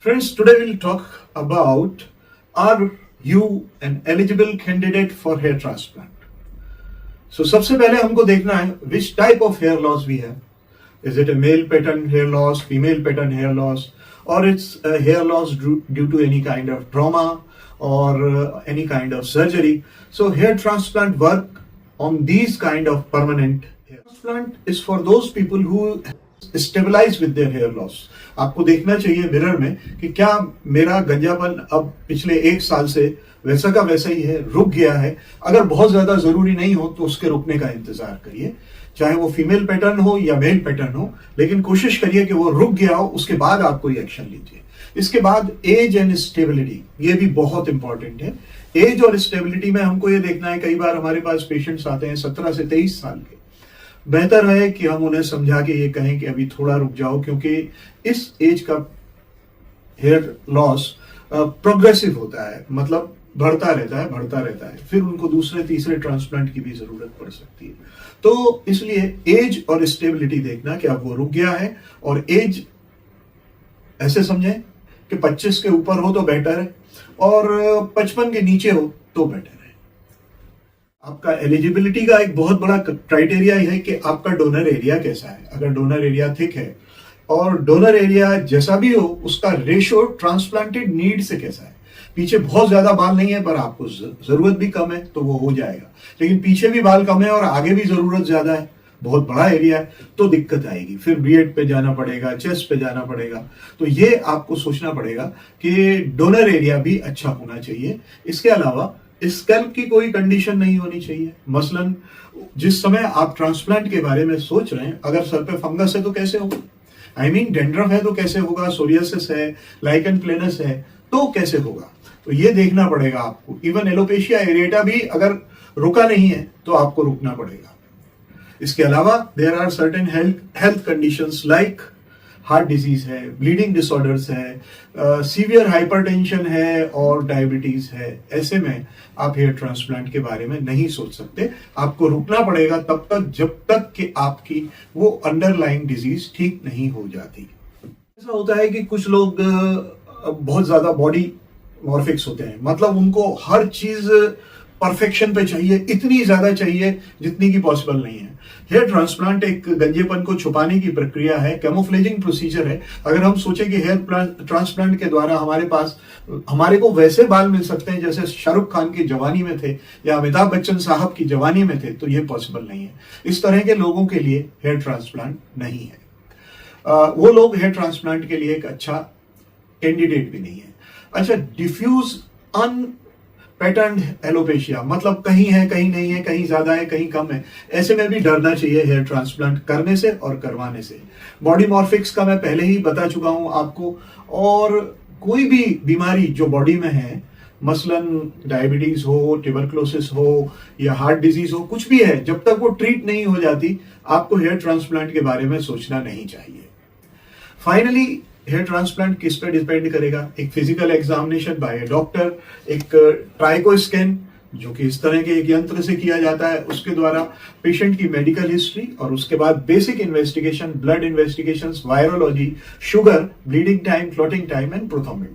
Friends, today we'll talk about, are you an eligible candidate for hair transplant? So सबसे पहले हमको देखना है which type of hair loss we have. Is it a male pattern hair loss, female pattern hair loss, or it's a hair loss due to any kind of trauma or any kind of surgery? So hair transplant work on these kind of permanent hair. Transplant is for those people who stabilize with their hair loss. आपको देखना चाहिए mirror में कि क्या मेरा गंजापन अब पिछले 1 साल से वैसा का वैसा ही है, रुक गया है. अगर बहुत ज्यादा जरूरी नहीं हो तो उसके रुकने का इंतजार करिए, चाहे वो फीमेल पैटर्न हो या मेल पैटर्न हो, लेकिन कोशिश करिए कि वो रुक गया हो, उसके बाद आप कोई एक्शन लीजिए. इसके बाद एज एंड स्टेबिलिटी, ये भी बहुत इंपॉर्टेंट है. एज और स्टेबिलिटी में हमको ये देखना है, कई बार हमारे पास पेशेंट्स आते हैं 17 से 23 साल के. बेहतर है कि हम उन्हें समझा के ये कहें कि अभी थोड़ा रुक जाओ, क्योंकि इस एज का हेयर लॉस प्रोग्रेसिव होता है, मतलब बढ़ता रहता है, फिर उनको दूसरे तीसरे ट्रांसप्लांट की भी जरूरत पड़ सकती है. तो इसलिए एज और स्टेबिलिटी देखना कि अब वो रुक गया है, और एज ऐसे समझें कि 25 के ऊपर हो तो बेटर है, और 55 के नीचे हो तो बेटर है. आपका एलिजिबिलिटी का एक बहुत बड़ा क्राइटेरिया है कि आपका डोनर एरिया कैसा है. अगर डोनर एरिया थिक है और डोनर एरिया जैसा भी हो, उसका रेशियो ट्रांसप्लांटेड नीड से कैसा है. पीछे बहुत ज्यादा बाल नहीं है पर आपको जरूरत भी कम है तो वो हो जाएगा, लेकिन पीछे भी बाल कम है और आगे भी जरूरत ज्यादा है, बहुत बड़ा एरिया है, तो दिक्कत आएगी. फिर बीएड पे जाना पड़ेगा, चेस्ट पे जाना पड़ेगा. तो ये आपको सोचना पड़ेगा कि डोनर एरिया भी अच्छा होना चाहिए. इसके अलावा स्कैल्प की कोई कंडीशन नहीं होनी चाहिए. मसलन जिस समय आप ट्रांसप्लांट के बारे में सोच रहे हैं, अगर सर पे फंगस है तो कैसे होगा, डेंड्रफ है तो कैसे होगा, सोरियासिस है, लाइकन प्लेनस है तो कैसे होगा. तो ये देखना पड़ेगा आपको. इवन एलोपेशिया एरिएटा भी अगर रुका नहीं है तो आपको रुकना पड़ेगा. इसके अलावा there are certain health conditions like heart disease है, ब्लीडिंग डिसऑर्डर्स है, सीवियर हाइपरटेंशन है और डायबिटीज है. ऐसे में आप हेयर ट्रांसप्लांट के बारे में नहीं सोच सकते. आपको रुकना पड़ेगा तब तक जब तक कि आपकी वो अंडरलाइंग डिजीज ठीक नहीं हो जाती. ऐसा होता है कि कुछ लोग बहुत ज्यादा बॉडी मॉर्फिक्स होते हैं, मतलब उनको हर चीज परफेक्शन पे चाहिए, इतनी ज्यादा चाहिए जितनी की पॉसिबल नहीं है. हेयर ट्रांसप्लांट एक गंजेपन को छुपाने की प्रक्रिया है, कैमोफ्लेजिंग प्रोसीजर है. अगर हम सोचें कि हेयर ट्रांसप्लांट के द्वारा हमारे को वैसे बाल मिल सकते हैं जैसे शाहरुख खान की जवानी में थे या अमिताभ बच्चन साहब की जवानी में थे, तो ये पॉसिबल नहीं है. इस तरह के लोगों के लिए हेयर ट्रांसप्लांट नहीं है. वो लोग हेयर ट्रांसप्लांट के लिए एक अच्छा कैंडिडेट भी नहीं है. अच्छा, डिफ्यूज पैटर्न एलोपेशिया, मतलब कहीं है कहीं नहीं है, कहीं ज्यादा है कहीं कम है. ऐसे में भी डरना चाहिए हेयर ट्रांसप्लांट करने से और करवाने से. बॉडी मॉर्फिक्स का मैं पहले ही बता चुका हूं आपको. और कोई भी बीमारी जो बॉडी में है, मसलन डायबिटीज हो, ट्यूबरकुलोसिस हो या हार्ट डिजीज हो, कुछ भी है, जब तक वो ट्रीट नहीं हो जाती आपको हेयर ट्रांसप्लांट के बारे में सोचना नहीं चाहिए. फाइनली हेयर ट्रांसप्लांट किस पर डिपेंड करेगा? एक फिजिकल एग्जामिनेशन बाय डॉक्टर, एक ट्राइको स्कैन जो कि इस तरह के एक यंत्र से किया जाता है, उसके द्वारा पेशेंट की मेडिकल हिस्ट्री, और उसके बाद basic investigation, blood investigations, virology, sugar, bleeding time, clotting time and प्रोथोमिन.